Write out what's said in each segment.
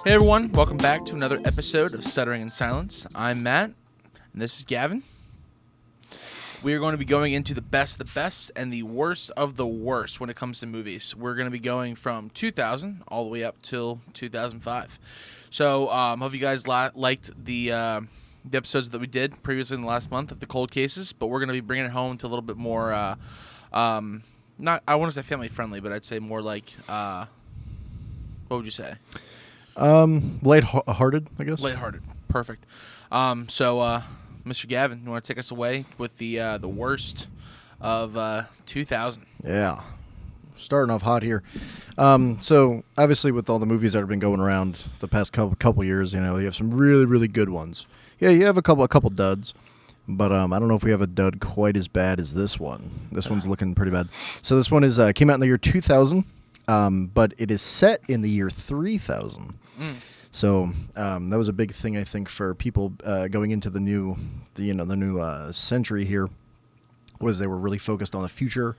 Hey everyone, welcome back to another episode of Stuttering in Silence. I'm Matt, and this is Gavin. We are going to be going into the best and the worst of the worst when it comes to movies. We're going to be going from 2000 all the way up till 2005. So, hope you guys liked the episodes that we did previously in the last month of the cold cases, but we're going to be bringing it home to a little bit more, not, I want to say family friendly, but I'd say more like, what would you say? Lighthearted, I guess. Lighthearted. Perfect. So, Mr. Gavin, you want to take us away with the worst of 2000? Yeah. Starting off hot here. So, obviously, with all the movies that have been going around the past couple years, you know, you have some really, really good ones. Yeah, you have a couple duds. But I don't know if we have a dud quite as bad as this one. This one's looking pretty bad. So, this one came out in the year 2000. But it is set in the year 3000. So that was a big thing, I think, for people going into the new century here. Was they were really focused on the future,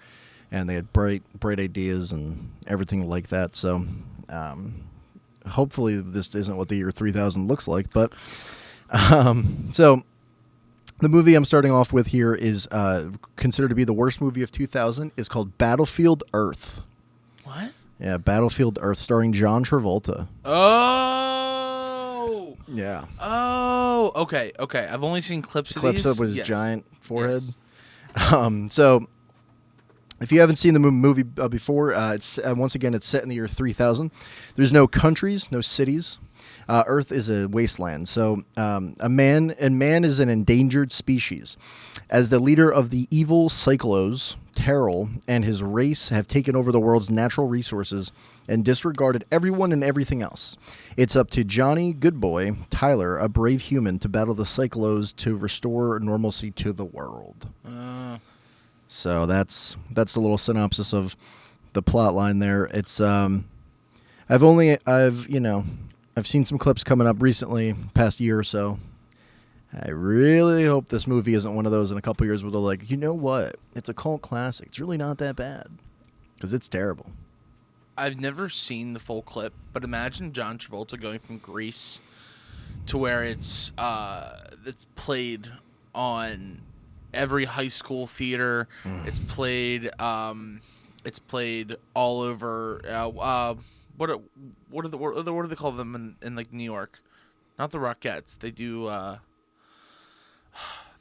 and they had bright ideas and everything like that. So hopefully this isn't what the year 3000 looks like. But so the movie I'm starting off with here is considered to be the worst movie of 2000. Is called Battlefield Earth. What? Yeah, Battlefield Earth, starring John Travolta. Oh! Yeah. Oh, okay. I've only seen clips of these. Clips of his giant forehead. Yes. So, if you haven't seen the movie before, it's once again, it's set in the year 3000. There's no countries, no cities. Earth is a wasteland. So, man is an endangered species. As the leader of the evil Cyclos, Terrell and his race have taken over the world's natural resources and disregarded everyone and everything else. It's up to Johnny Goodboy, Tyler, a brave human, to battle the Cyclos to restore normalcy to the world. So that's a little synopsis of the plot line there. It's I've seen some clips coming up recently, past year or so. I really hope this movie isn't one of those in a couple years where they're like, you know what? It's a cult classic. It's really not that bad. Because it's terrible. I've never seen the full clip, but imagine John Travolta going from Grease to where it's played on every high school theater. It's played all over. What do they call them in like New York? Not the Rockettes. They do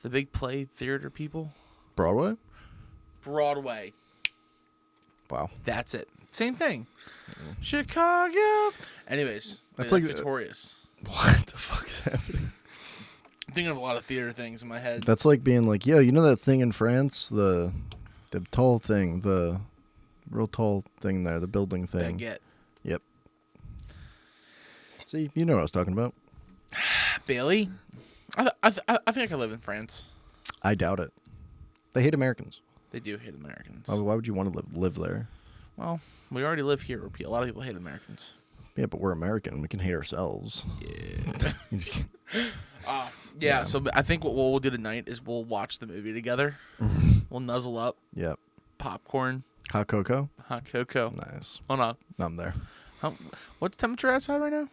the big play theater people. Broadway. Wow. That's it. Same thing. Chicago. Anyways, that's like Victorious. What the fuck is happening? I'm thinking of a lot of theater things in my head. That's like being like, yo, you know that thing in France, the tall thing, the real tall thing there, the building thing. Baguette. Yep. See, you know what I was talking about. Bailey. I think I could live in France. I doubt it. They hate Americans. They do hate Americans. Why would you want to live there? Well, we already live here. A lot of people hate Americans. Yeah, but we're American. We can hate ourselves. Yeah. So I think what we'll do tonight is we'll watch the movie together. We'll nuzzle up. Yep. Popcorn. Hot cocoa. Nice. Hold on. I'm there. What's the temperature outside right now?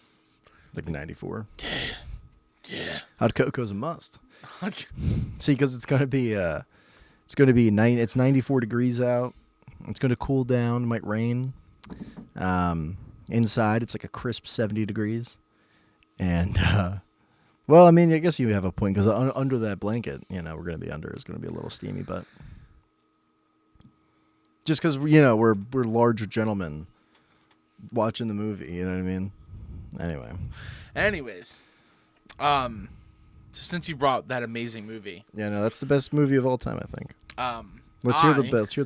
Like 94. Yeah. Hot cocoa's a must. See, because it's gonna be it's 94 degrees out. It's gonna cool down. It might rain. Inside, it's like a crisp 70 degrees. And well, I mean, I guess you have a point because under that blanket, we're gonna be under. It's gonna be a little steamy, but just because we're larger gentlemen watching the movie. You know what I mean? Anyways. So since you brought that amazing movie, yeah, no, that's the best movie of all time, I think. Let's hear the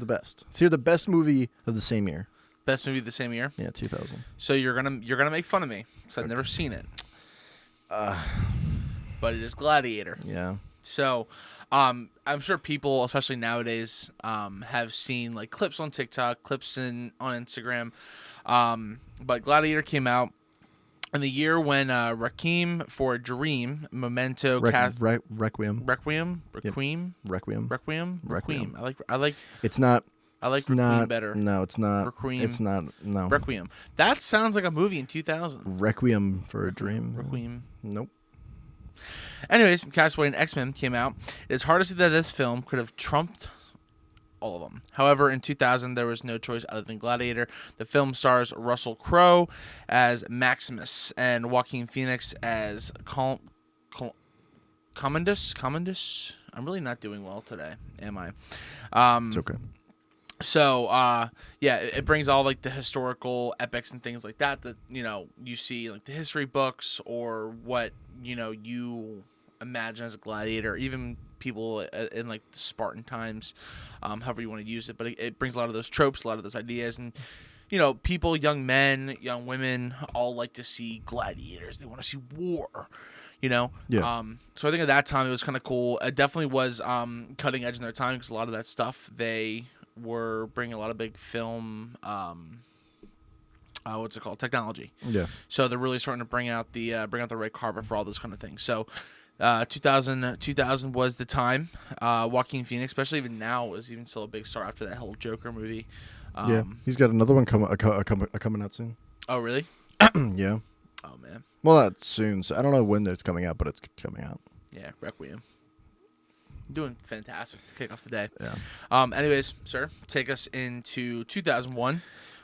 best. Let's hear the best movie of the same year. Best movie of the same year? Yeah, 2000. So you're gonna make fun of me because I've never seen it. But it is Gladiator. Yeah. So, I'm sure people, especially nowadays, have seen like clips on TikTok, clips on Instagram. But Gladiator came out in the year when Requiem for a Dream, Memento, Requiem. Requiem. I like. I like. It's not. I like It's Requiem not. better. No, it's not. Requiem. It's not. No. Requiem. That sounds like a movie in 2000. Requiem for a Dream. Requiem. Nope. Anyways, Castaway and X-Men came out. It is hard to see that this film could have trumped all of them. However, in 2000, there was no choice other than Gladiator. The film stars Russell Crowe as Maximus and Joaquin Phoenix as Commodus. I'm really not doing well today, am I? It's okay. So, yeah, it brings all like the historical epics and things like that you see like the history books or what you imagine as a gladiator, even people in like the Spartan times, however you want to use it. But it brings a lot of those tropes, a lot of those ideas, and people, young men, young women, all like to see gladiators. They want to see war. Yeah. So I think at that time it was kind of cool. It definitely was cutting edge in their time because a lot of that stuff they were bringing a lot of big film. Technology. Yeah. So they're really starting to bring out the red carpet for all those kind of things. So 2000 was the time. Joaquin Phoenix, especially even now, is even still a big star after that whole Joker movie. Yeah. He's got another one coming out soon. Oh, really? Yeah. Oh, man. Well, not soon. So I don't know when it's coming out, but it's coming out. Yeah, Requiem. Doing fantastic to kick off the day. Yeah. Anyways, sir, take us into 2001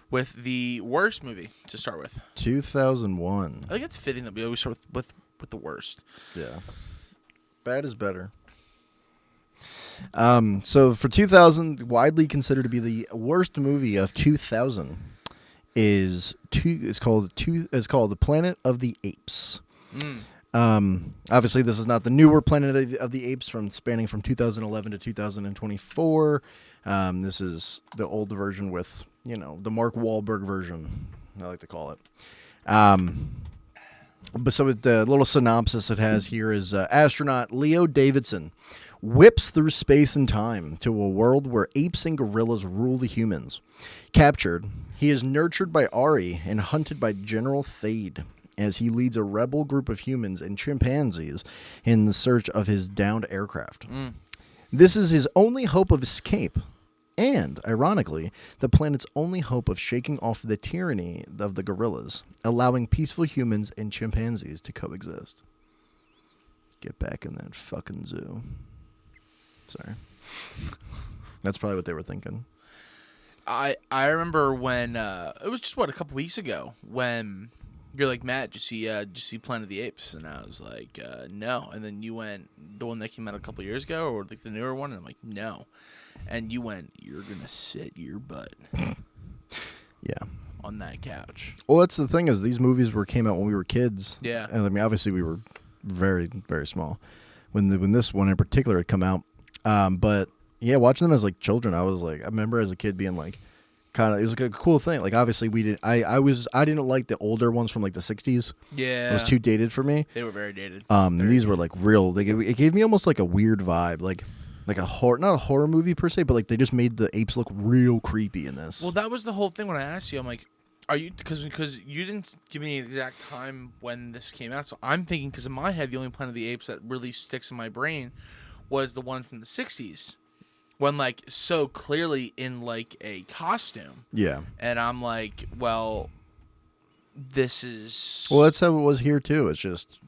with the worst movie to start with. 2001. I think it's fitting that we always start with the worst. Yeah. Bad is better. So for 2000, widely considered to be the worst movie of 2000 is called The Planet of the Apes. Obviously this is not the newer Planet of the Apes spanning from 2011 to 2024. This is the old version with, the Mark Wahlberg version, I like to call it. But so the little synopsis it has here is astronaut Leo Davidson whips through space and time to a world where apes and gorillas rule the humans. Captured, he is nurtured by Ari and hunted by General Thade as he leads a rebel group of humans and chimpanzees in the search of his downed aircraft. This is his only hope of escape. And, ironically, the planet's only hope of shaking off the tyranny of the gorillas, allowing peaceful humans and chimpanzees to coexist. Get back in that fucking zoo. Sorry. That's probably what they were thinking. I remember when it was just a couple weeks ago when you're like, Matt, did you see Planet of the Apes? And I was like, no. And then you went, the one that came out a couple years ago, or like the newer one? And I'm like, no. And you went, you're going to sit your butt. Yeah. On that couch. Well, that's the thing is these movies came out when we were kids. Yeah. And I mean, obviously we were very, very small when this one in particular had come out. But yeah, watching them as like children, I remember as a kid being like, kind of, it was like a cool thing. Like obviously I didn't like the older ones from like the 60s. Yeah. It was too dated for me. They were very dated. And these were like real. It gave me almost like a weird vibe, like a horror, not a horror movie per se, but like they just made the apes look real creepy in this. Well, that was the whole thing when I asked you. I'm like, are you because you didn't give me an exact time when this came out, so I'm thinking because in my head the only Planet of the Apes that really sticks in my brain was the one from the 60s. When, like, so clearly in, like, a costume. Yeah. And I'm like, well, this is... Well, that's how it was here, too. It's just,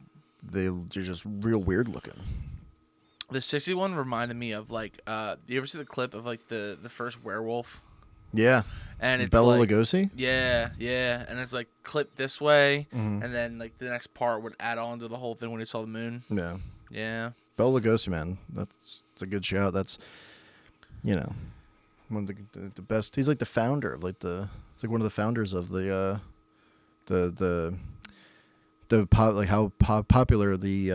they're just real weird looking. The 60 one reminded me of, like, you ever see the clip of, like, the first werewolf? Yeah. And it's Bela like... Lugosi? Yeah. And it's, like, clipped this way, and then, like, the next part would add on to the whole thing when he saw the moon. Yeah. Yeah. Bela Lugosi, man. It's a good shout. That's... one of the best. He's like the founder of like it's like one of the founders of the how popular the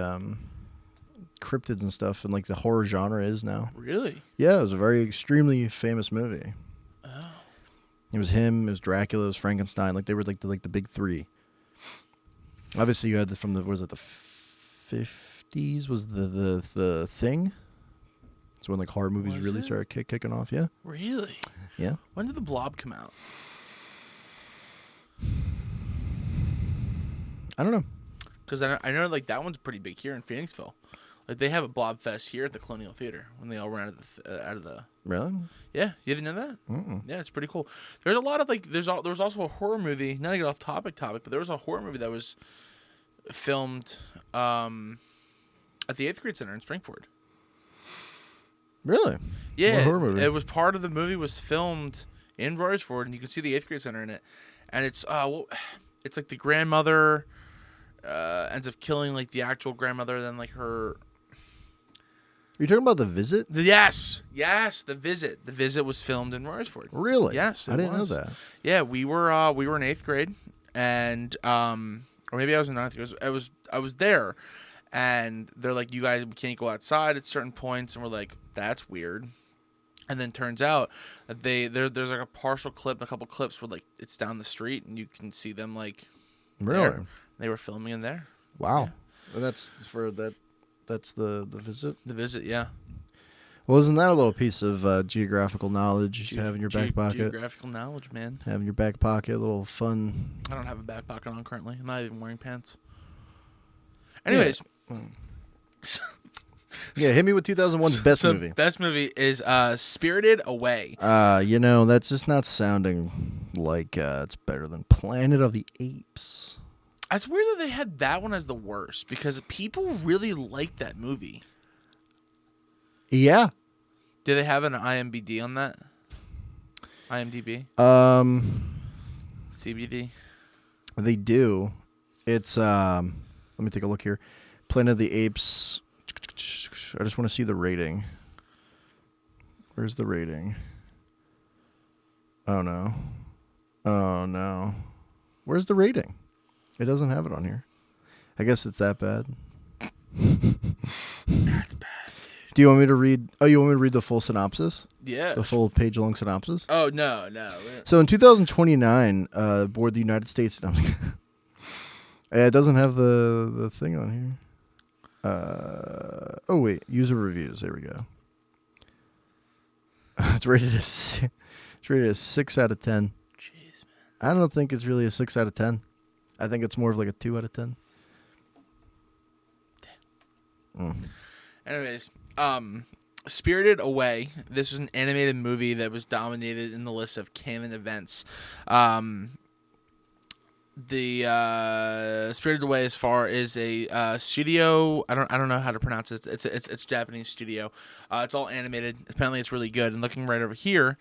cryptids and stuff and like the horror genre is now. Really? Yeah, it was a very extremely famous movie. Oh. It was him. It was Dracula. It was Frankenstein. Like they were like the big three. Obviously, you had the 50s was the Thing. It's when like horror movies really started kicking off. Yeah. Really? Yeah. When did The Blob come out? I don't know. Because I know like that one's pretty big here in Phoenixville. Like they have a blob fest here at the Colonial Theater when they all run out of the. Really? Yeah, you didn't know that? Mm-mm. Yeah, it's pretty cool. There's a lot of like there was also a horror movie. Not to get off topic, but there was a horror movie that was filmed at the 8th Grade Center in Springford. Really? Yeah, What horror movie? it was part of the movie was filmed in Royersford, and you can see the 8th Grade Center in it. And it's it's like the grandmother ends up killing like the actual grandmother, then like her. You're talking about The Visit? Yes, The Visit. The Visit was filmed in Royersford. Really? Yes, I didn't know that. Yeah, we were in 8th grade, and or maybe I was in 9th grade. I was there, and they're like, "You guys can't go outside at certain points," and we're like, "That's weird." And then turns out that there's like a partial clip, a couple clips where like it's down the street, and you can see them like. Really? There. They were filming in there. Wow. Yeah. And that's for that. That's the Visit. The Visit, yeah. Well, isn't that a little piece of geographical knowledge to have in your back pocket? Geographical knowledge, man. Have in your back pocket, a little fun. I don't have a back pocket on currently. I'm not even wearing pants. Anyways. Yeah, yeah, hit me with 2001's best movie. Best movie is Spirited Away. That's just not sounding like it's better than Planet of the Apes. It's weird that they had that one as the worst because people really liked that movie. Yeah. Do they have an IMDb on that? IMDb? CBD? They do. It's let me take a look here. Planet of the Apes. I just want to see the rating. Where's the rating? Oh no. Where's the rating? It doesn't have it on here. I guess it's that bad. That's bad. Do you want me to read? Oh, you want me to read the full synopsis? Yeah. The full page-long synopsis? Oh, no. So in 2029, aboard the United States... No, I'm just kidding. It doesn't have the thing on here. Oh, wait. User reviews. There we go. It's rated a 6 out of 10. Jeez, man. I don't think it's really a 6 out of 10. I think it's more of like a 2 out of 10. Anyways, Spirited Away. This was an animated movie that was dominated in the list of canon events. The Spirited Away as far as a studio. I don't know how to pronounce it. It's Japanese studio. It's all animated. Apparently, it's really good. And looking right over here,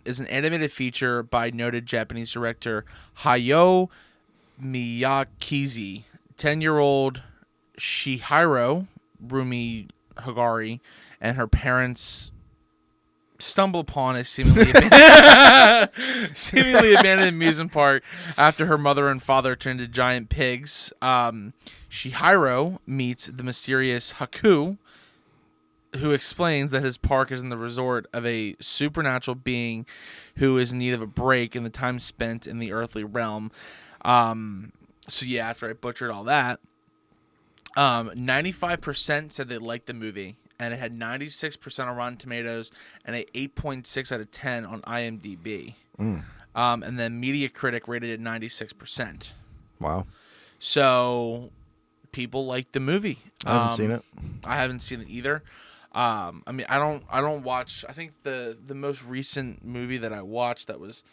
is an animated feature by noted Japanese director Hayao Miyake. 10-year-old Shihiro Rumi Hagari and her parents stumble upon a seemingly abandoned amusement park after her mother and father turn into giant pigs. Shihiro meets the mysterious Haku, who explains that his park is in the resort of a supernatural being who is in need of a break in the time spent in the earthly realm. So yeah, after I butchered all that, 95% said they liked the movie, and it had 96% on Rotten Tomatoes and a 8.6 out of 10 on IMDb. And then Metacritic rated it 96%. Wow. So people liked the movie. I haven't seen it. I haven't seen it either. I mean, I don't watch. I think the most recent movie that I watched that was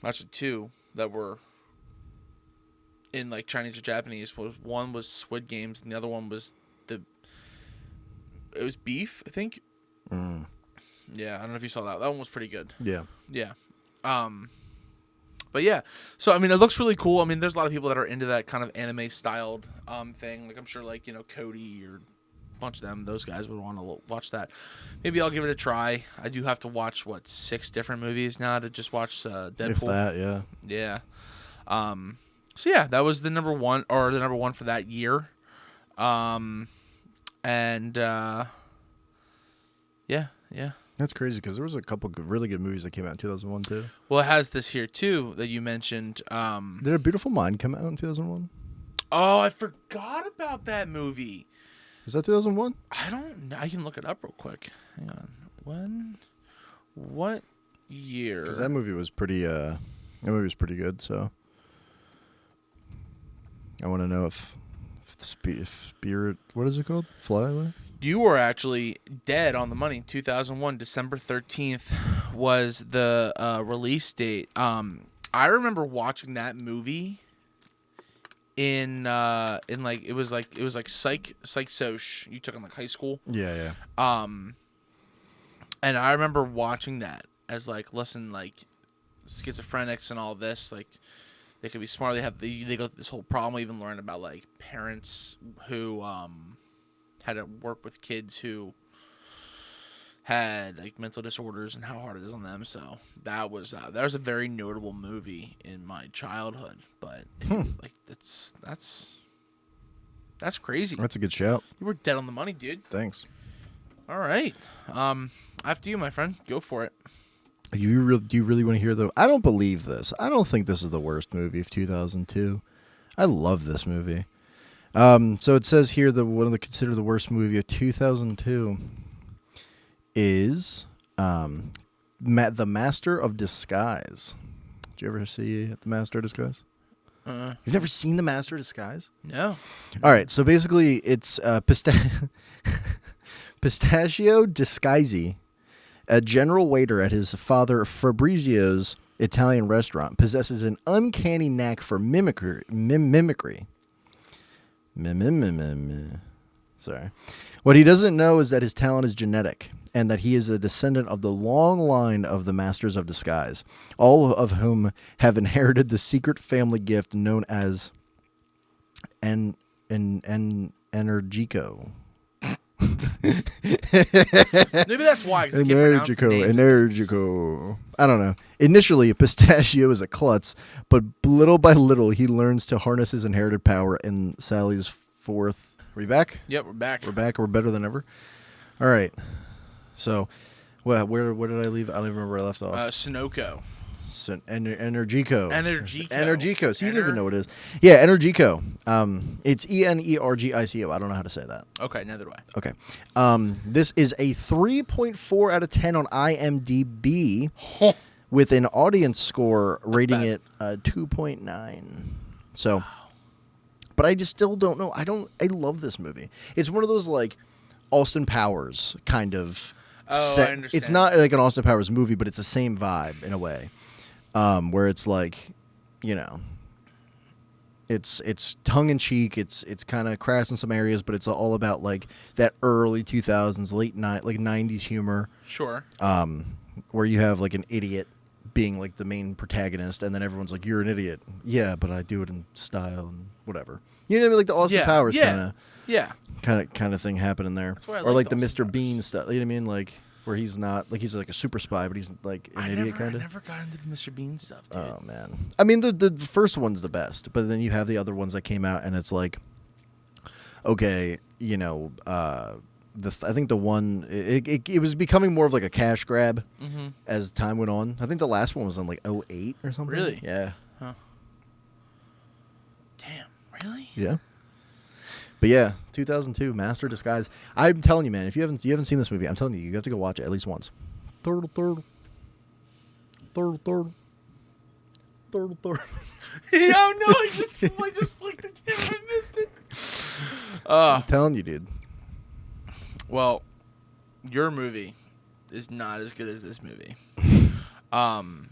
actually two that were in like Chinese or Japanese was one was Squid Games and the other one was it was Beef, I think. Yeah, I don't know if you saw that. That one was pretty good. Yeah. Yeah. But yeah, so I mean, it looks really cool. I mean, there's a lot of people that are into that kind of anime styled thing. Like I'm sure, like Cody or a bunch of them, those guys would want to watch that. Maybe I'll give it a try. I do have to watch 6 different movies now to just watch Deadpool. If that, yeah. Yeah. So yeah, that was the number one for that year. Yeah. That's crazy because there was a couple really good movies that came out in 2001 too. Well, it has this here too that you mentioned. Did A Beautiful Mind come out in 2001? Oh, I forgot about that movie. Is that 2001? I don't know. I can look it up real quick. Hang on. What year? Because that movie was pretty. That movie was pretty good. So I want to know if Spirit. What is it called? Fly Away. You were actually dead on the money. 2001, December 13th was the release date. I remember watching that movie in like it was like psych soc you took in like high school. Yeah. And I remember watching that as like, listen, like schizophrenics and all this, like they could be smart. They go through this whole problem. We even learned about like parents who had to work with kids who had like mental disorders and how hard it is on them. So that was a very notable movie in my childhood. But like that's crazy. That's a good shout. You were dead on the money, dude. Thanks. All right. After you, my friend. Go for it. Do you really want to hear I don't believe this. I don't think this is the worst movie of 2002. I love this movie. So it says here that one of the considered the worst movie of 2002 is The Master of Disguise. Did you ever see The Master of Disguise? You've never seen The Master of Disguise? No. All right, so basically it's Pistachio Disguisi, a general waiter at his father Fabrizio's Italian restaurant, possesses an uncanny knack for mimicry. Sorry. What he doesn't know is that his talent is genetic and that he is a descendant of the long line of the Masters of Disguise, all of whom have inherited the secret family gift known as Energico. Maybe that's why. 'Cause they can't pronounce the names. Energico. I don't know. Initially, Pistachio is a klutz, but little by little, he learns to harness his inherited power in Sally's fourth. Are we back? Yep, we're back. We're back. We're better than ever. All right. So, where did I leave? I don't even remember where I left off. Sunoco. Energico. Energico. So you don't even know what it is. Yeah, Energico. It's Energico. I don't know how to say that. Okay, neither do I. Okay. This is a 3.4 out of 10 on IMDb with an audience score rating it 2.9. So, but I just still don't know. I love this movie. It's one of those like Austin Powers kind of set. I understand. It's not like an Austin Powers movie, but it's the same vibe in a way. Where it's like, you know, it's tongue in cheek. It's kind of crass in some areas, but it's all about like that early 2000s, late 90s humor. Sure. Where you have like an idiot being like the main protagonist, and then everyone's like, "You're an idiot." Yeah, but I do it in style and whatever. You know what I mean? Like the Austin Powers kind of thing happening there, or like the Mr. Bean stuff. You know what I mean? Like. Where he's not like he's like a super spy, but he's like an idiot kind of. I never got into the Mr. Bean stuff, dude. Oh man, I mean the first one's the best, but then you have the other ones that came out, and it's like, okay, you know, I think the one it was becoming more of like a cash grab as time went on. I think the last one was in like 2008 or something. Really? Yeah. Huh. Damn. Really? Yeah. But yeah, 2002, Master of Disguise. I'm telling you, man, if you haven't seen this movie, I'm telling you have to go watch it at least once. Turtle. Oh no! I just flicked the camera. I missed it. I'm telling you, dude. Well, your movie is not as good as this movie. And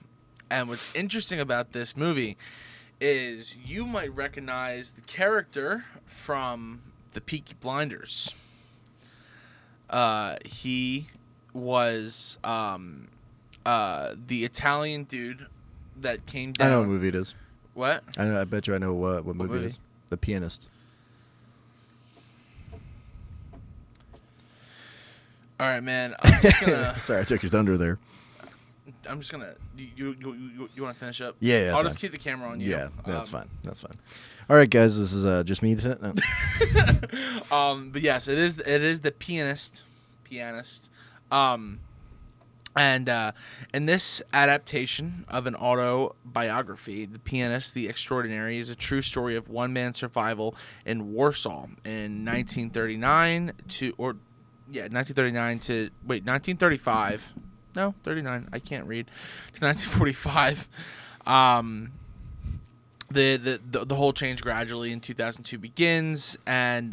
what's interesting about this movie is you might recognize the character from the Peaky Blinders. He was the Italian dude that came down. I know what movie it is. What? I bet you I know what movie it is. The Pianist. All right, man. I'm just gonna. Sorry, I took your thunder there. I'm just gonna. You want to finish up? Yeah. I'll just keep the camera on you. Yeah, that's fine. That's fine. All right, guys. This is just me tonight. No. But yes, it is the pianist. And in this adaptation of an autobiography, The Pianist, the Extraordinary, is a true story of one man's survival in Warsaw in 1935. No, 39. I can't read. To 1945. the whole change gradually in 2002 begins, and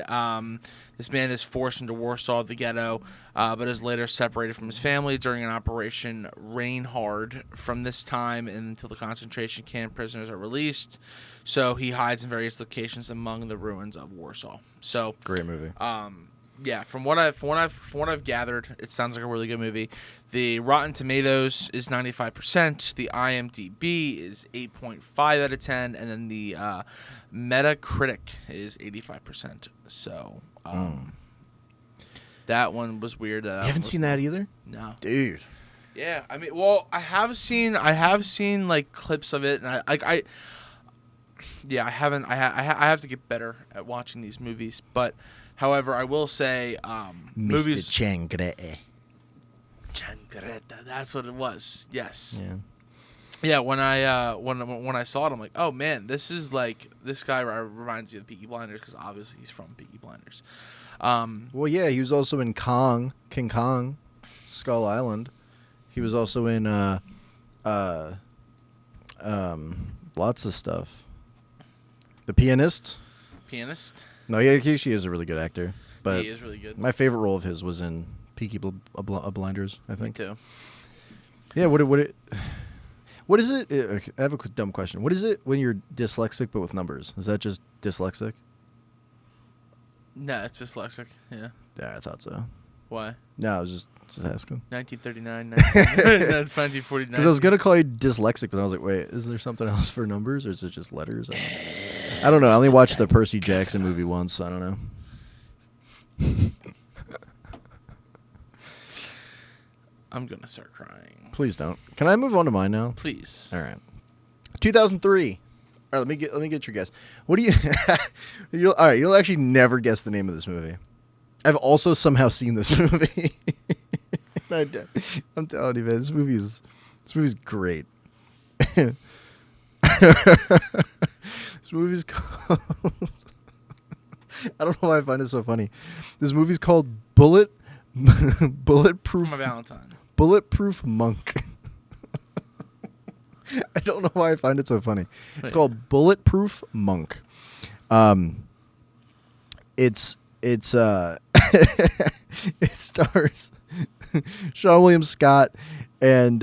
this man is forced into Warsaw, the ghetto, but is later separated from his family during an Operation Reinhard. From this time and until the concentration camp prisoners are released, so he hides in various locations among the ruins of Warsaw. So Great movie. Yeah, from what I've gathered, it sounds like a really good movie. The Rotten Tomatoes is 95%. The IMDb is 8.5 out of 10, and then the Metacritic is 85%. So that one was weird. You haven't seen that either? No, dude. Yeah, I mean, well, I have seen like clips of it, and I haven't. I have to get better at watching these movies, but. However, I will say, movies. Mr. Changrete. Changreta, that's what it was. Yes. Yeah. Yeah. When I saw it, I'm like, oh man, this guy reminds me of Peaky Blinders because obviously he's from Peaky Blinders. Well, yeah, he was also in King Kong, Skull Island. He was also in lots of stuff. The Pianist. No, yeah, he is a really good actor. But he is really good. My favorite role of his was in Peaky Blinders, I think. Me too. Yeah, what is it? Okay, I have a dumb question. What is it when you're dyslexic but with numbers? Is that just dyslexic? No, it's dyslexic. Yeah. Yeah, I thought so. Why? No, I was just asking. 1939, 1949. Because I was gonna call you dyslexic, but I was like, wait, is there something else for numbers, or is it just letters? I don't know. I only watched the Percy Jackson movie once. I don't know. I'm gonna start crying. Please don't. Can I move on to mine now? Please. All right. 2003. All right, let me get your guess. What do you? All right, you'll actually never guess the name of this movie. I've also somehow seen this movie. I'm telling you, man, this movie's great. This movie's called. I don't know why I find it so funny. This movie's called Bulletproof. My Valentine. Bulletproof Monk. I don't know why I find it so funny. It's called Bulletproof Monk. It's it stars Sean William Scott and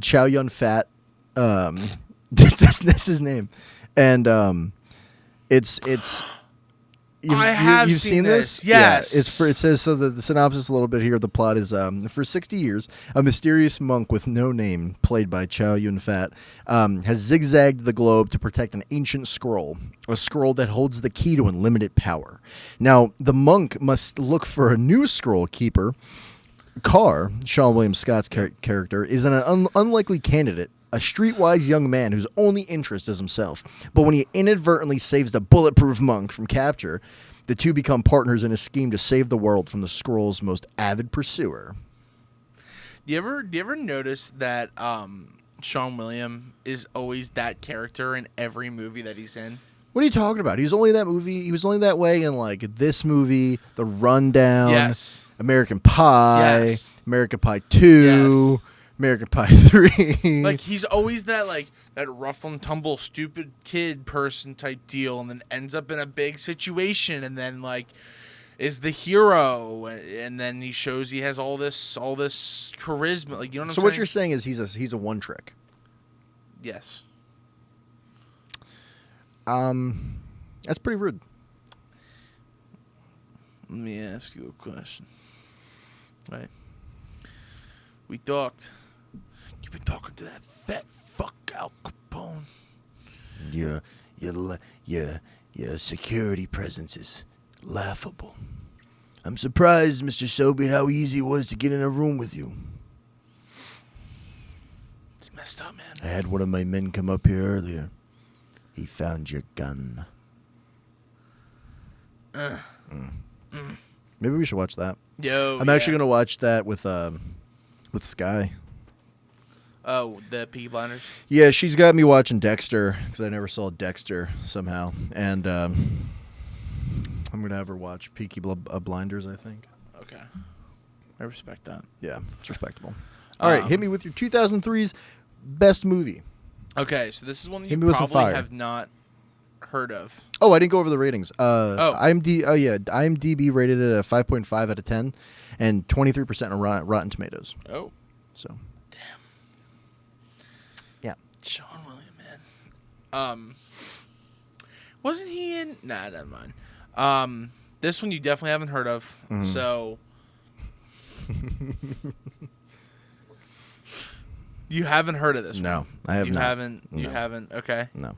Chow Yun Fat. That's his name, and it's. You've seen this? Yes. Yeah, it says so. The synopsis a little bit here. The plot is for 60 years, a mysterious monk with no name, played by Chow Yun Fat, has zigzagged the globe to protect an ancient scroll, a scroll that holds the key to unlimited power. Now, the monk must look for a new scroll keeper. Carr, Sean William Scott's character, is an unlikely candidate. A streetwise young man whose only interest is himself. But when he inadvertently saves the bulletproof monk from capture, the two become partners in a scheme to save the world from the scroll's most avid pursuer. Do you ever notice that Sean William is always that character in every movie that he's in? What are you talking about? He was only that way in like this movie, The Rundown, yes, American Pie, yes, American Pie 2. yes. American Pie 3. Like, he's always that rough and tumble, stupid kid person type deal, and then ends up in a big situation, and then, is the hero, and then he shows he has all this charisma. Like, you know what I'm saying? So what you're saying is he's a one trick. Yes. That's pretty rude. Let me ask you a question. Right. We talked. You've been talking to that fat fuck Al Capone. Your security presence is laughable. I'm surprised, Mr. Sobey, how easy it was to get in a room with you. It's messed up, man. I had one of my men come up here earlier. He found your gun. Maybe we should watch that. I'm actually gonna watch that with Sky. Oh, the Peaky Blinders? Yeah, she's got me watching Dexter because I never saw Dexter somehow, and I'm gonna have her watch Peaky Blinders. I think. Okay, I respect that. Yeah, it's respectable. All right, hit me with your 2003's best movie. Okay, so this is one that Hit you me with some probably fire. have not heard of. Oh, I didn't go over the ratings. Oh. IMDb rated it a 5.5 out of 10, and 23% on Rotten Tomatoes. Oh. So, Damn. yeah. Sean William, man. Wasn't he in? Nah, never mind. This one you definitely haven't heard of. Mhm. So. You haven't heard of this one? No, I have you not. Haven't. You No. haven't. Okay. No.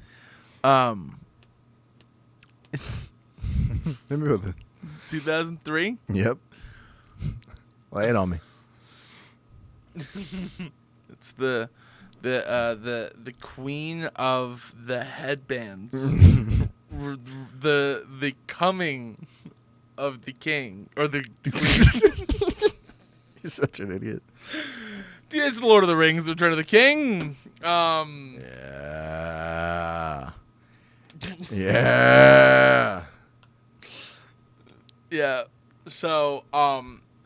Hit me with it. 2003. Yep. Lay it on me. It's the queen of the headbands. the coming of the king or the queen. You're such an idiot. Dude, it's the Lord of the Rings, The Return of the King. Yeah. Yeah. Yeah. So,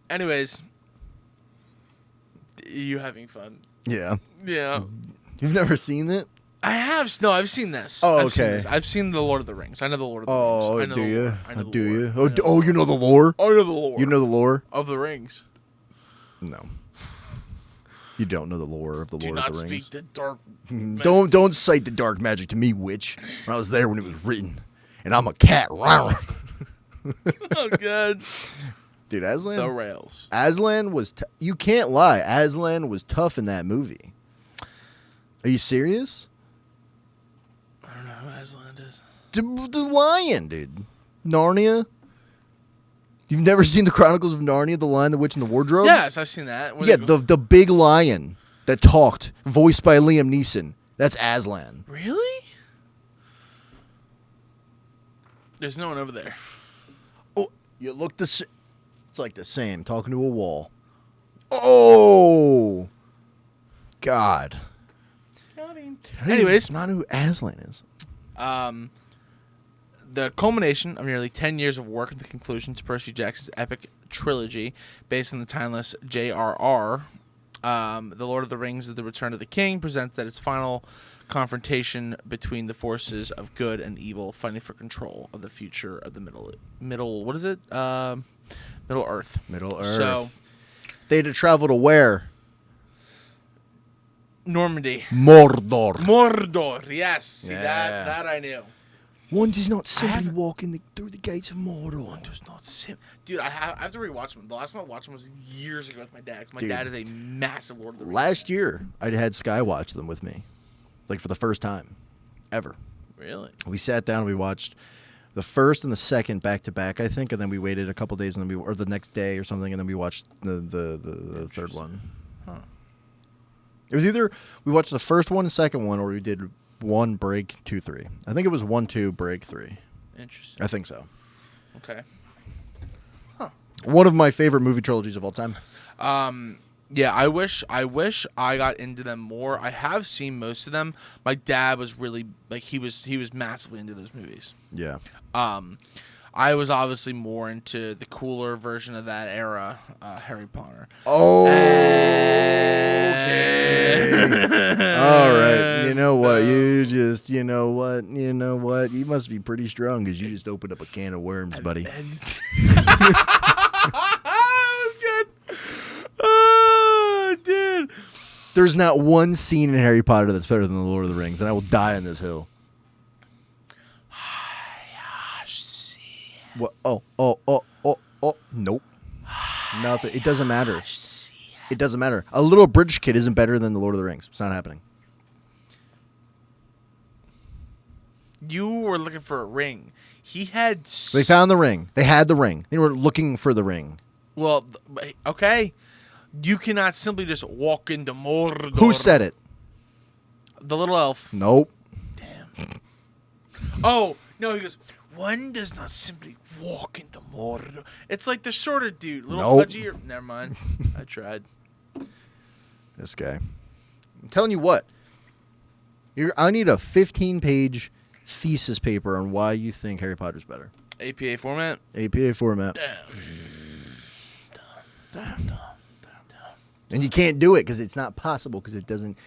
anyways, you having fun? Yeah. Yeah. You've never seen it? I have. No, I've seen this. Oh, I've seen okay. this. I've seen the Lord of the Rings. I know the Lord of the Oh, Rings. I know do the you? lore. I know the Do lore. you? I Oh, know the you know the lore? I know the lore. You know the lore? Of the Rings. No. You don't know the lore of the Do Lord not of the Rings. speak the dark. Don't cite the dark magic to me, witch. When I was there when it was written, and I'm a cat. Oh God. Dude, Aslan. The rails. Aslan was. You can't lie. Aslan was tough in that movie. Are you serious? I don't know who Aslan is. The lion, dude. Narnia. You've never seen the Chronicles of Narnia, The Lion, the Witch, and the Wardrobe? Yes, I've seen that. Yeah, the big lion that talked, voiced by Liam Neeson. That's Aslan. Really? There's no one over there. Oh, you look the same. It's like the same, talking to a wall. Oh, God. Anyways, not who Aslan is. The culmination of nearly 10 years of work and the conclusion to Percy Jackson's epic trilogy based on the timeless J.R.R. The Lord of the Rings The Return of the King presents that its final confrontation between the forces of good and evil fighting for control of the future of the middle what is it? Middle Earth. Middle Earth. So, they had to travel to where? Normandy. Mordor. Yes. See, Yeah. that I knew. One does not simply haven't- walk through the gates of Mordor. One does not sim. Dude, I have to rewatch them. The last time I watched them was years ago with my dad. 'Cause my Dude. dad is a massive Lord of the Rings Last fan. year, I had Skywatch them with me, like for the first time ever. Really? We sat down and we watched the first and the second back to back, I think, and then we waited a couple days and then or the next day or something, and then we watched the third one. Huh. It was either we watched the first one and second one, or we did 1 break 2 3. I think it was 1 2 break 3. Interesting. I think so. Okay. One of my favorite movie trilogies of all time. Yeah, I wish I got into them more. I have seen most of them. My dad was really like he was massively into those movies. Yeah. I was obviously more into the cooler version of that era, Harry Potter. Oh. All right. You know what? You know what? You must be pretty strong because you just opened up a can of worms, buddy. That was good. Oh, dude. There's not one scene in Harry Potter that's better than The Lord of the Rings, and I will die on this hill. What? Oh. Nope. Nothing. It doesn't matter. It doesn't matter. A little British kid isn't better than The Lord of the Rings. It's not happening. You were looking for a ring. He had. They found the ring. They had the ring. They were looking for the ring. Well, okay. You cannot simply just walk into Mordor. Who said it? The little elf. Nope. Damn. Oh, no, he goes, one does not simply walk into Mordor. It's like the shorter dude. Little Nope. pudgy. Never mind. I tried. This guy. I'm telling you what. I need a 15-page thesis paper on why you think Harry Potter's better. APA format. APA format. Damn. And you can't do it because it's not possible because it doesn't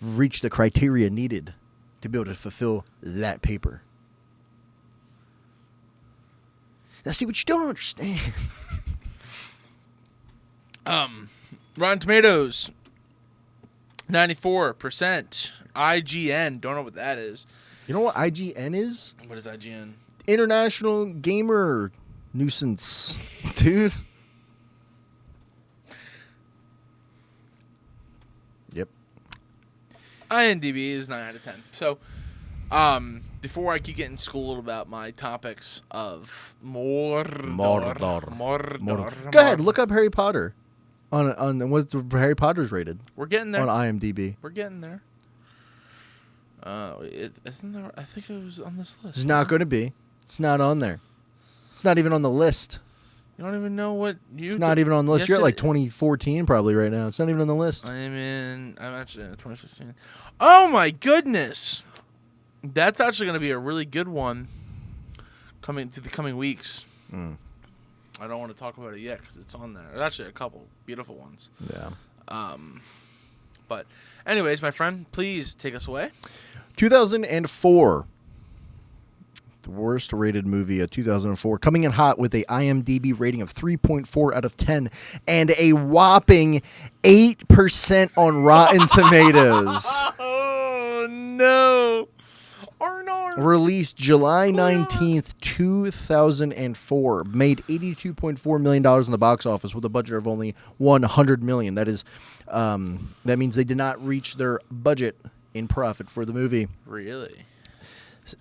reach the criteria needed to be able to fulfill that paper. Now, see what you don't understand. Rotten Tomatoes, 94%. IGN, don't know what that is. You know what IGN is? What is IGN? International Gamer Nuisance, dude. Yep. IMDb is 9 out of 10. So, before I keep getting schooled about my topics of Mordor. Go ahead, look up Harry Potter on what Harry Potter's rated. We're getting there. On IMDb. We're getting there. Isn't there? I think it was on this list. It's not going to be. It's not on there. It's not even on the list. You don't even know what you. It's not even on the list. Yes, You're at like 2014 probably right now. It's not even on the list. I'm actually in 2016. Oh my goodness, that's actually going to be a really good one. Coming to the coming weeks. I don't want to talk about it yet because it's on there. There's actually a couple beautiful ones. Yeah. But anyways, my friend, please take us away. 2004. The worst rated movie of 2004. Coming in hot with a IMDb rating of 3.4 out of 10 and a whopping 8% on Rotten Tomatoes. Oh, no. Released July 19th, 2004. Made $82.4 million in the box office with a budget of only $100 million. That means they did not reach their budget in profit for the movie. Really?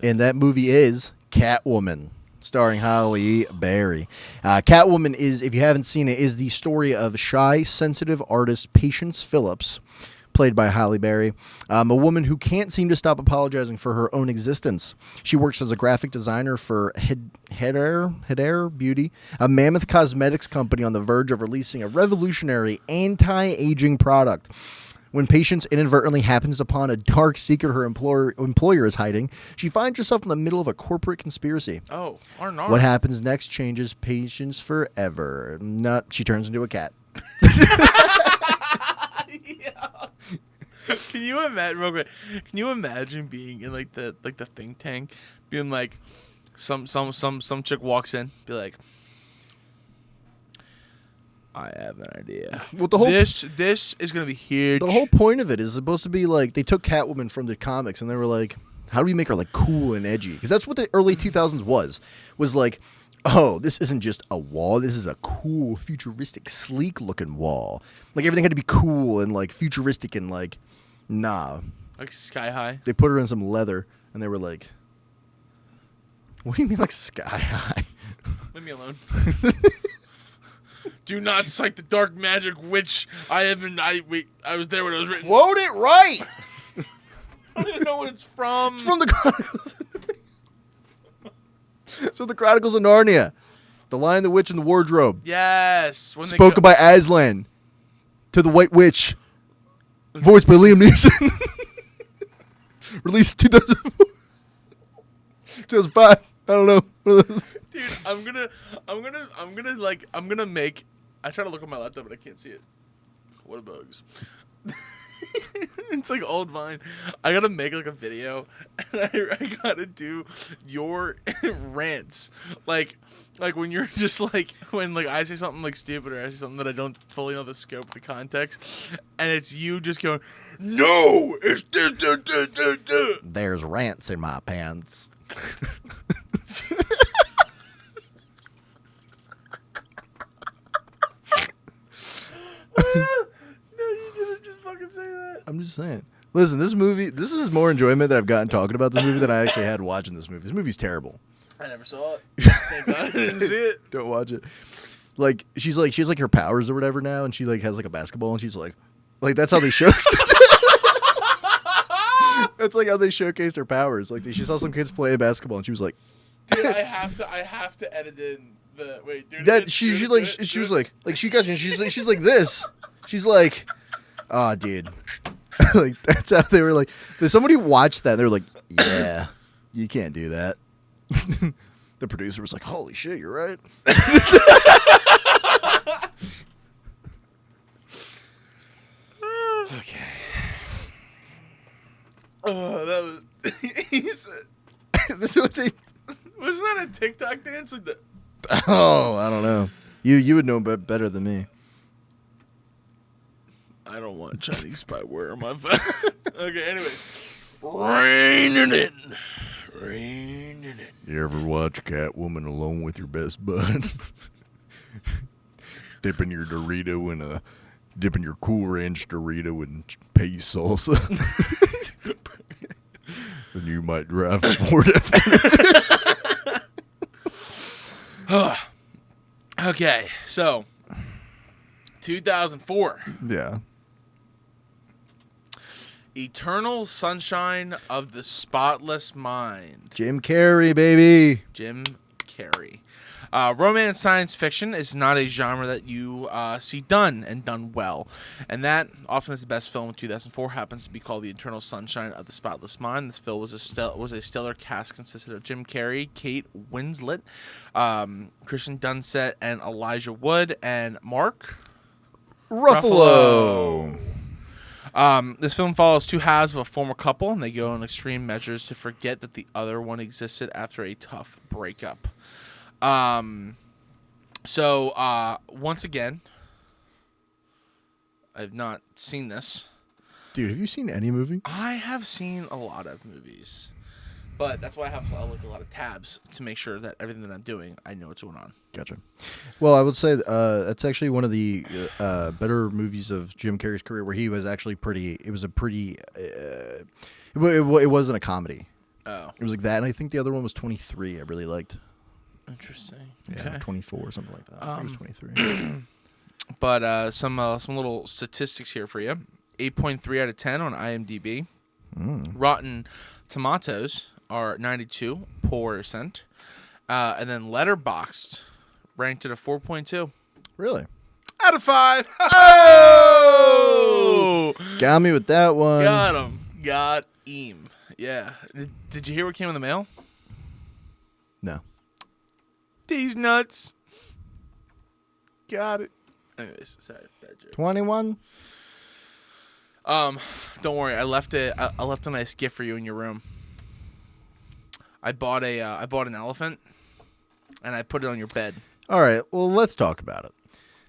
And that movie is Catwoman, starring Halle Berry. Catwoman is, if you haven't seen it, is the story of shy, sensitive artist Patience Phillips, played by Halle Berry, a woman who can't seem to stop apologizing for her own existence. She works as a graphic designer for Hedera Beauty, a mammoth cosmetics company on the verge of releasing a revolutionary anti-aging product. When Patience inadvertently happens upon a dark secret her employer is hiding, she finds herself in the middle of a corporate conspiracy. Oh, what happens next changes Patience forever. She turns into a cat. Yeah. Can you imagine, real quick? Can you imagine being in like the think tank, being like, some chick walks in, be like, I have an idea. Well, the whole this is gonna be huge. The whole point of it is supposed to be like they took Catwoman from the comics and they were like, how do we make her like cool and edgy? Because that's what the early 2000s was like. Oh, this isn't just a wall. This is a cool, futuristic, sleek-looking wall. Like, everything had to be cool and, like, futuristic and, like, nah. Like sky high? They put her in some leather, and they were like, what do you mean, like, sky high? Leave me alone. Do not cite the dark magic witch. I was there when it was written. Quote it right! I don't even know what it's from. It's from the Chronicles. So the Chronicles of Narnia, The Lion, the Witch, and the Wardrobe. Yes. Spoken by Aslan to the White Witch, voiced by Liam Neeson. Released 2004, 2005. I don't know. Dude, I'm gonna make. I try to look at my laptop, but I can't see it. What a bugs. It's like old Vine. I gotta make like a video, and I gotta do your rants, like when you're just like when like I say something like stupid or I say something that I don't fully know the scope, the context, and it's you just going, no, it's this. There's rants in my pants. Say that. I'm just saying. Listen, this is more enjoyment that I've gotten talking about this movie than I actually had watching this movie. This movie's terrible. I never saw it. Thank God I didn't see it. Don't watch it. Like she has like her powers or whatever now, and she like has like a basketball, and she's like that's how they show. That's like how they showcased her powers. Like she saw some kids play basketball, and she was like, dude, I have to edit in the wait. Dude, that she was like she got you. She's like this. She's like. Oh, dude. Like, that's how they were like. Somebody watched that. And they were like, yeah, you can't do that. The producer was like, holy shit, you're right. Okay. Oh, that was. He said, That's what they. wasn't that a TikTok dance? Like the. Oh, I don't know. You would know better than me. I don't want Chinese spyware on my phone. Okay, anyways. Raining it. Raining it. You ever watch Catwoman alone with your best bud? dipping your Cool Ranch Dorito in paste salsa. Then you might drive a Ford F. Okay, so 2004. Yeah. Eternal Sunshine of the Spotless Mind. Jim Carrey, baby. Jim Carrey. Romance science fiction is not a genre that you see done and done well. And that, often as the best film in 2004, happens to be called The Eternal Sunshine of the Spotless Mind. This film was a stellar cast consisted of Jim Carrey, Kate Winslet, Christian Dunset, and Elijah Wood, and Mark Ruffalo. This film follows two halves of a former couple, and they go on extreme measures to forget that the other one existed after a tough breakup. Once again, I've not seen this. Dude, have you seen any movie? I have seen a lot of movies, but that's why I look at a lot of tabs to make sure that everything that I'm doing, I know what's going on. Gotcha. Well, I would say that's actually one of the better movies of Jim Carrey's career, where he was actually pretty. It was a pretty. It wasn't a comedy. Oh, it was like that, and I think the other one was 23. I really liked. Interesting. Yeah, Okay. 24 or something like that. I think it was 23. But some little statistics here for you. 8.3 out of 10 on IMDb. Rotten Tomatoes are 92%. And then Letterboxd ranked it a 4.2 Really? out of 5. Oh! Got me with that one. Got him. Got him. Yeah. Did you hear what came in the mail? No. These nuts. Got it. Anyways, sorry. Bad joke. 21. Don't worry. I left a nice gift for you in your room. I bought an elephant, and I put it on your bed. All right. Well, let's talk about it.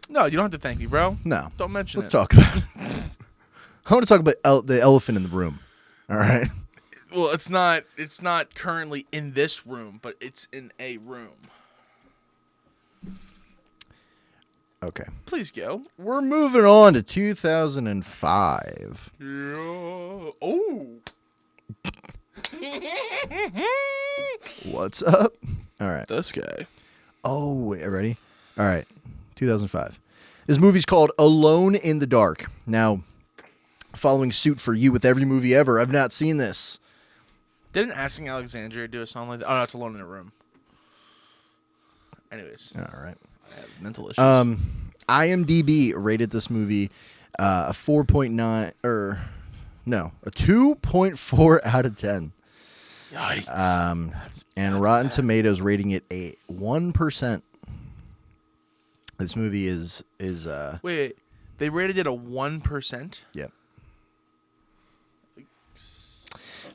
No, you don't have to thank me, bro. No. Don't mention Let's it. talk about it. I want to talk about the elephant in the room. All right. Well, it's not currently in this room, but it's in a room. Okay. Please go. We're moving on to 2005. Yeah. Oh. What's up? All right. This guy. Oh, wait, ready? All right. 2005. This movie's called Alone in the Dark. Now, following suit for you with every movie ever, I've not seen this. Didn't Asking Alexandria do a song like that? Oh, no, it's Alone in a Room. Anyways. All right. I have mental issues. IMDb rated this movie a 4.9 or no, a 2.4 out of 10. Yikes. And Rotten Tomatoes rating it a 1%. This movie is Wait, they rated it a 1%? Yep.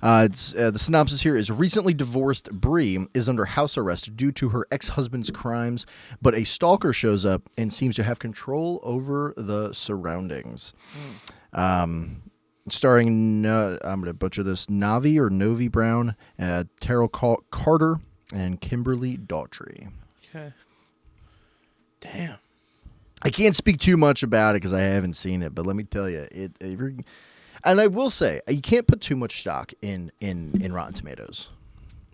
The synopsis here is: recently divorced Bree is under house arrest due to her ex-husband's crimes, but a stalker shows up and seems to have control over the surroundings. Starring, I'm going to butcher this, Novi Brown, Terrell Carter, and Kimberly Daughtry. Okay. Damn. I can't speak too much about it because I haven't seen it, but let me tell you, and I will say, you can't put too much stock in Rotten Tomatoes.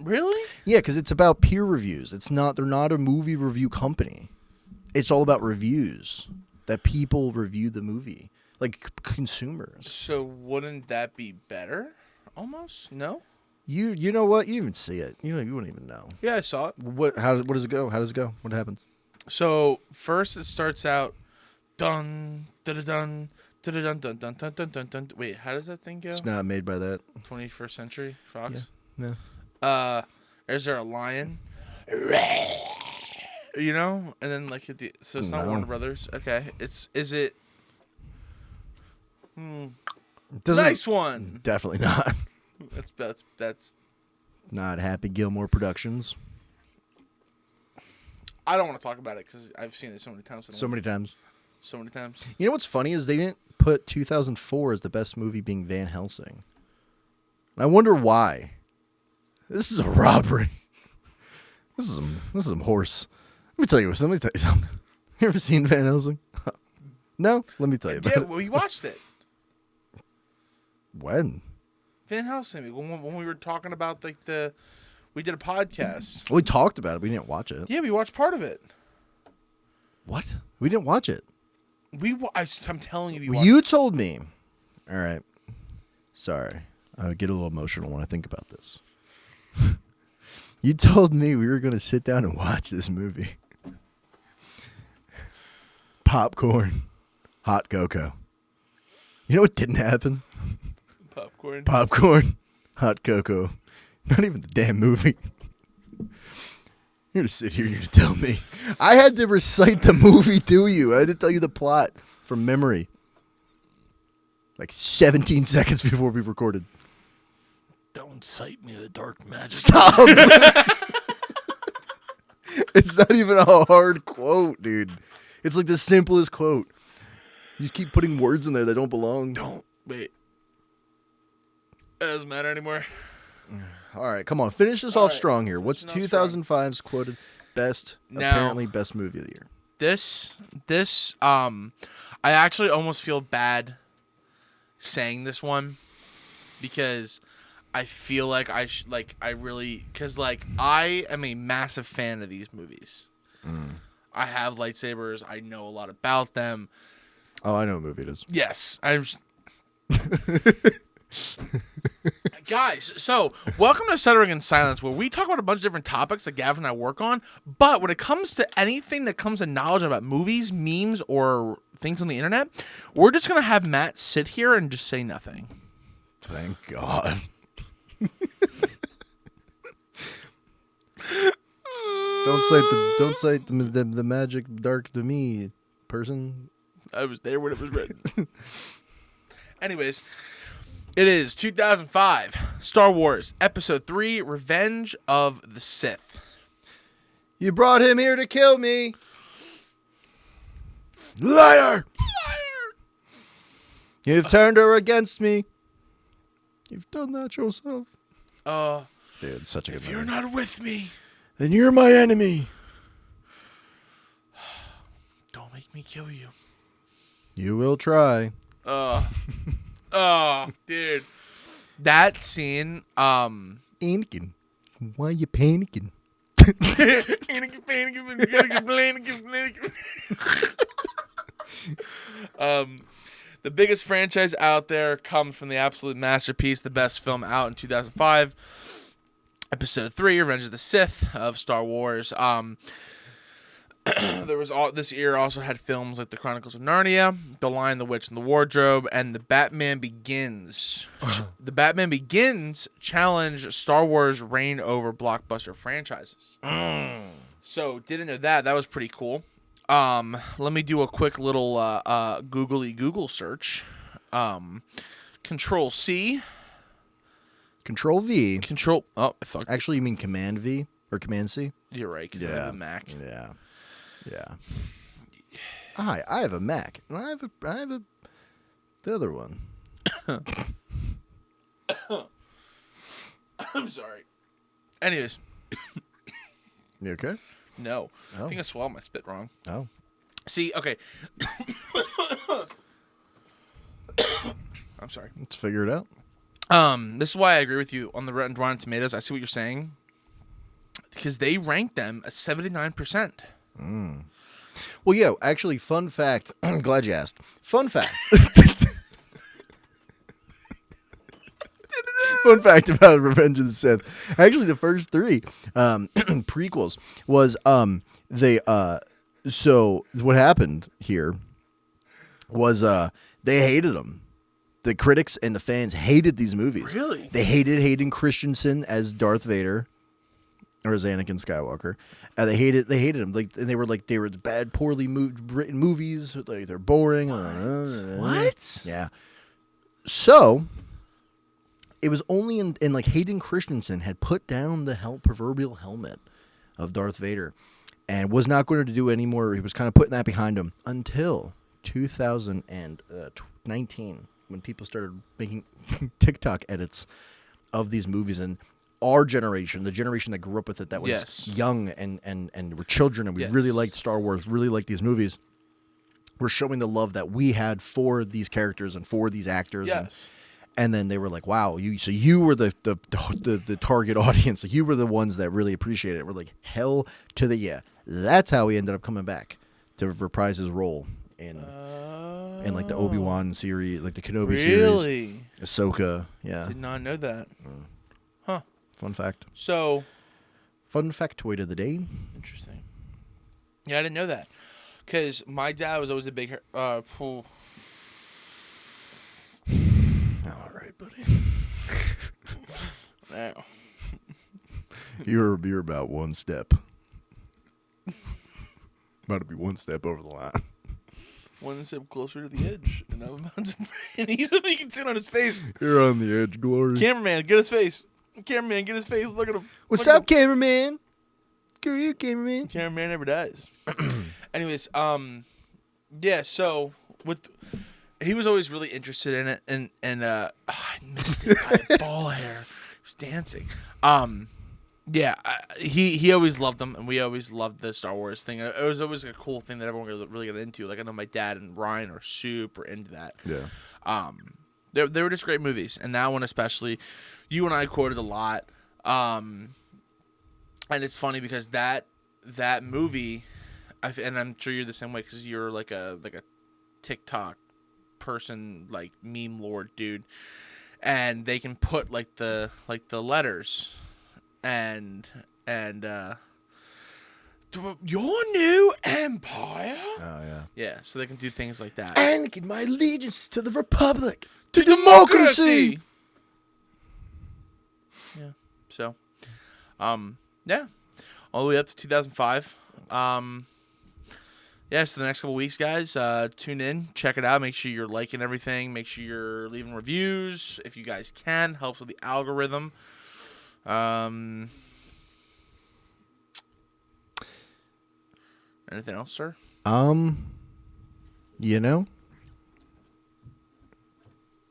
Really? Yeah, because it's about peer reviews. They're not a movie review company. It's all about reviews that people review the movie, like consumers. So wouldn't that be better? Almost? No? You know what? You didn't even see it. You wouldn't even know. Yeah, I saw it. What does it go? How does it go? What happens? So first it starts out dun dun dun dun dun dun dun dun dun dun dun. Wait, how does that thing go? It's not made by that. 21st Century Fox. Yeah. Is there a lion? You know, and then like so it's not No. Warner Brothers. Okay, is it? Nice one. Definitely not. That's. Not Happy Gilmore Productions. I don't want to talk about it because I've seen it so many times. So many times. You know what's funny is they didn't put 2004 as the best movie being Van Helsing. I wonder why. This is a robbery. This is some horse. Let me tell you something. You ever seen Van Helsing? No? Let me tell you about it. Yeah, well, we watched it. When? Van Helsing. When we were talking about we did a podcast. We talked about it. We didn't watch it. Yeah, we watched part of it. What? We didn't watch it. I'm telling you, we watched You told me. All right. Sorry. I get a little emotional when I think about this. You told me we were going to sit down and watch this movie. Popcorn. Hot cocoa. You know what didn't happen? Popcorn. Hot cocoa. Not even the damn movie. You're going to sit here and you're going to tell me. I had to recite the movie to you. I had to tell you the plot from memory. Like 17 seconds before we recorded. Don't cite me the dark magic. Stop. It's not even a hard quote, dude. It's like the simplest quote. You just keep putting words in there that don't belong. Don't. Wait. It doesn't matter anymore. All right, come on. Finish this off strong here. What's Finishing off 2005's quoted apparently best movie of the year? This, I actually almost feel bad saying this one because I feel like I am a massive fan of these movies. I have lightsabers. I know a lot about them. Oh, I know what movie it is. Yes. Guys, so welcome to Stuttering in Silence, where we talk about a bunch of different topics that Gavin and I work on. But when it comes to anything that comes to knowledge about movies, memes, or things on the internet, we're just going to have Matt sit here and just say nothing. Thank God. Don't cite the magic dark to me, person. I was there when it was written. Anyways, it is 2005, Star Wars, Episode 3, Revenge of the Sith. You brought him here to kill me. Liar! You've turned her against me. You've done that yourself. Dude, such a good movie. If you're not with me, then you're my enemy. Don't make me kill you. You will try. Dude. That scene, Anakin, why you panicking? The biggest franchise out there comes from the absolute masterpiece, the best film out in 2005, Episode 3, Revenge of the Sith of Star Wars. This year also had films like The Chronicles of Narnia, The Lion, the Witch, and the Wardrobe, and The Batman Begins. The Batman Begins challenged Star Wars' reign over blockbuster franchises. So didn't know that. That was pretty cool. Let me do a quick little googly Google search. Control C. Control V. Oh, I fucked. Actually, you mean Command V or Command C? You're right, because I have a Mac. Yeah. Hi, I have a Mac, and I have the other one. I'm sorry. Anyways. You okay? No. Oh. I think I swallowed my spit wrong. Oh. See, okay. I'm sorry. Let's figure it out. This is why I agree with you on the Rotten Tomatoes. I see what you're saying. Because they ranked them at 79%. Well, yeah, actually, fun fact. I'm glad you asked. Fun fact. Fun fact about Revenge of the Sith. Actually, the first three prequels was so what happened here was they hated them. The critics and the fans hated these movies. Really? They hated Hayden Christensen as Darth Vader or as Anakin Skywalker. They hated him. Like they were bad, poorly written movies. Like they're boring. What? Yeah. So it was only in like Hayden Christensen had put down the proverbial helmet of Darth Vader and was not going to do any more. He was kind of putting that behind him until 2019 when people started making TikTok edits of these movies, and our generation, the generation that grew up with it, that was young and were children, and we really liked Star Wars, really liked these movies, were showing the love that we had for these characters and for these actors. And then they were like, wow, you were the target audience. Like, you were the ones that really appreciated it. We're like, hell to the yeah. That's how he ended up coming back to reprise his role in like the Obi-Wan series, like the Kenobi series. Ahsoka, yeah. Did not know that. Huh. Fun fact. So. Fun factoid of the day. Interesting. Yeah, I didn't know that. Because my dad was always a big... All right, buddy. Now. You're about one step. About to be one step over the line. One step closer to the edge. And I'm about to... And you can see it on his face. You're on the edge, Glory. Cameraman, get his face. Cameraman, get his face. Look at him. What's up, cameraman? Screw you, cameraman. Cameraman never dies. Anyways, yeah, so he was always really interested in it, and I missed it. I had ball hair. He was dancing. Yeah, he always loved them, and we always loved the Star Wars thing. It was always a cool thing that everyone really got into. Like, I know my dad and Ryan are super into that. Yeah. They were just great movies, and that one especially, you and I quoted a lot. And it's funny because that movie, and I'm sure you're the same way because you're like a TikTok person, like meme lord dude, and they can put like the letters and your new empire. Oh yeah. Yeah, so they can do things like that. And give my allegiance to the Republic, to democracy. Yeah. So, yeah, all the way up to 2005. Yeah, so the next couple weeks, guys, tune in, check it out. Make sure you're liking everything. Make sure you're leaving reviews if you guys can. Helps with the algorithm. Anything else, sir? You know.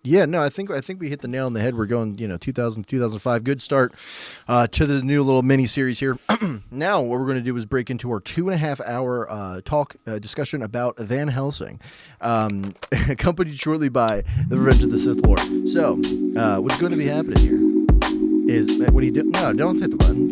Yeah, no, I think we hit the nail on the head. We're going, 2005. Good start to the new little mini series here. Now, what we're going to do is break into our 2.5 hour discussion about Van Helsing, accompanied shortly by The Revenge of the Sith Lord. So, what's going to be happening here is, what do you do? No, don't hit the button.